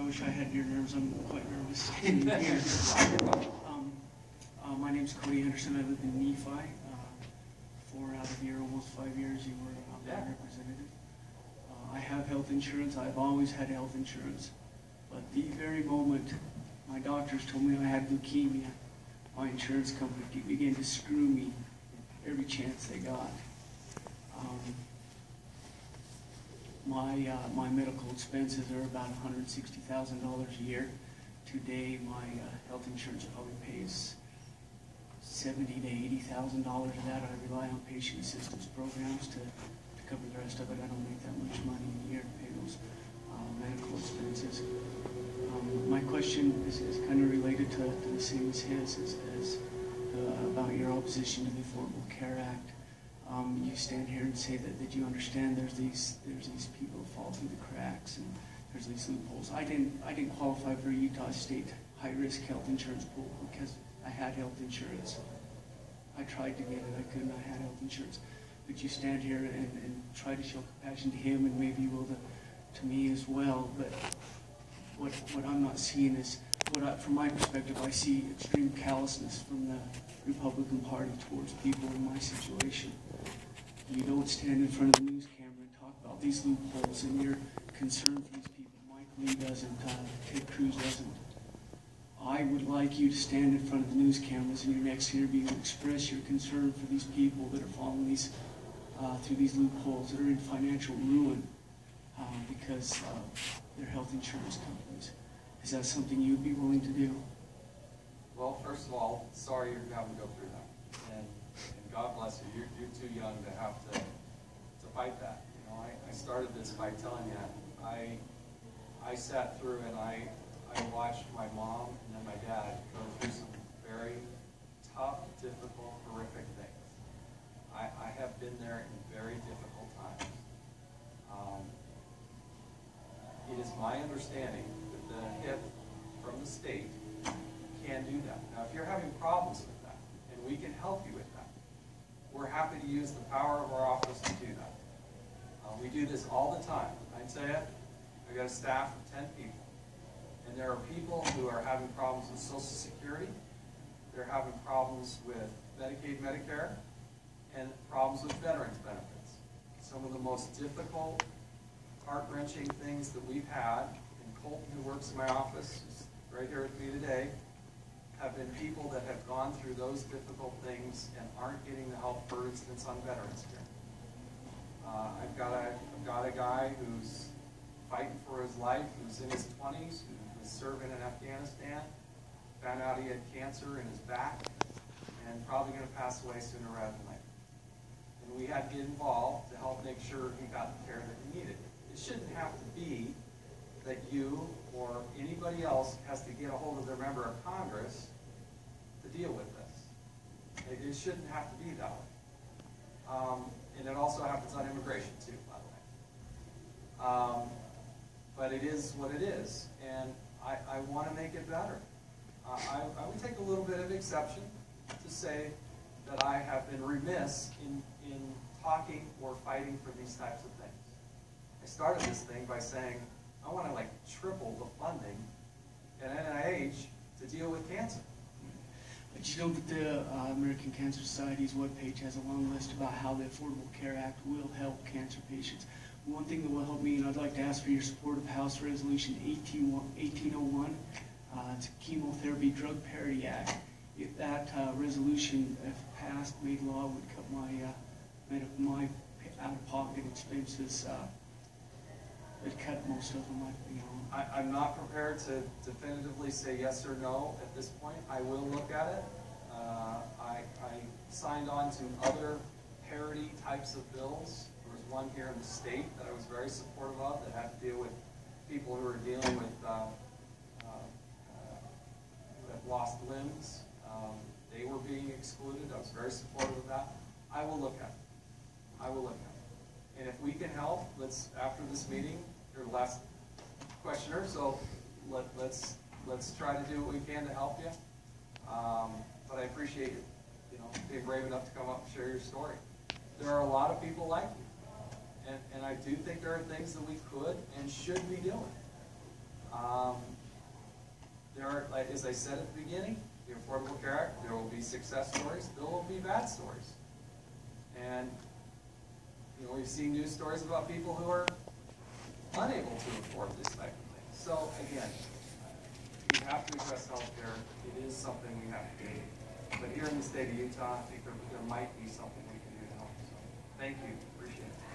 wish I had your nerves. I'm quite nervous standing here. My name's Cody Henderson. I live in Nephi. 4 out of your almost 5 years you were my representative. I have health insurance. I've always had health insurance. But the very moment my doctors told me I had leukemia, my insurance company began to screw me every chance they got. My medical expenses are about $160,000 a year. Today, my health insurance probably pays $70,000 to $80,000 of that. I rely on patient assistance programs to cover the rest of it. I don't make that much money in a year to pay those medical expenses. My question is kind of related to the same as his, about your opposition to the Affordable Care Act. You stand here and say that you understand there's these people that fall through the cracks and there's these loopholes. I didn't qualify for Utah State high-risk health insurance pool because I had health insurance. I tried to get it, I couldn't, I had health insurance. But you stand here and try to show compassion to him, and maybe you will to me as well. But what I'm not seeing is, from my perspective, I see extreme callousness from the Republican Party towards people in my situation. You don't stand in front of the news camera and talk about these loopholes and your concern for these people. Mike Lee doesn't, Ted Cruz doesn't. I would like you to stand in front of the news cameras in your next interview and express your concern for these people that are falling these, through these loopholes, that are in financial ruin because of their health insurance companies. Is that something you'd be willing to do? Well, first of all, sorry you're having to go through that, and God bless you. You're too young to have to fight that. You know, I started this by telling you I sat through and I watched my mom and then my dad go through some very tough, difficult, horrific things. I have been there in very difficult times. It is my understanding that the HIP from the state can do that. Now, if you're having problems with that, and we can help you with that, we're happy to use the power of our office to do that. We do this all the time. I'd say it. I've got a staff of 10 people. And there are people who are having problems with Social Security. They're having problems with Medicaid, Medicare, and problems with veterans benefits. Some of the most difficult, heart-wrenching things that we've had, and Colton, who works in my office, is right here with me today, have been people that have gone through those difficult things and aren't getting the help, for instance, on veterans care. I've got a guy who's fighting for his life, who's in his 20s, who was serving in Afghanistan, found out he had cancer in his back, and probably going to pass away sooner rather than later. And we had to get involved to help make sure he got the care that he needed. It shouldn't have to be that you or anybody else has to get a hold of their member of Congress to deal with this. It shouldn't have to be that way. And it also happens on immigration too, by the way. But it is what it is, and I want to make it better. I would take a little bit of exception to say that I have been remiss in talking or fighting for these types of things. I started this thing by saying I want to triple the funding at NIH to deal with cancer. But you know that the American Cancer Society's webpage has a long list about how the Affordable Care Act will help cancer patients. One thing that will help me, and I'd like to ask for your support of House Resolution 1801. It's a Chemotherapy Drug Parity Act. If that resolution, if passed, made law, would cut my out-of-pocket expenses. It cut most of them. I'm not prepared to definitively say yes or no at this point. I will look at it. I signed on to other parity types of bills. There was one here in the state that I was very supportive of that had to deal with people who are dealing with who have lost limbs. They were being excluded. I was very supportive of that. I will look at it. I will look at it. And if we can help, let's, after this meeting, you're the last questioner, so let's try to do what we can to help you. But I appreciate you being brave enough to come up and share your story. There are a lot of people like you, and I do think there are things that we could and should be doing. as I said at the beginning, the Affordable Care Act, there will be success stories, there will be bad stories. And, you know, we've seen news stories about people who are unable to afford this type of thing. So again, we have to address healthcare. It is something we have to do. But here in the state of Utah, I think there might be something we can do to help. So thank you. Appreciate it.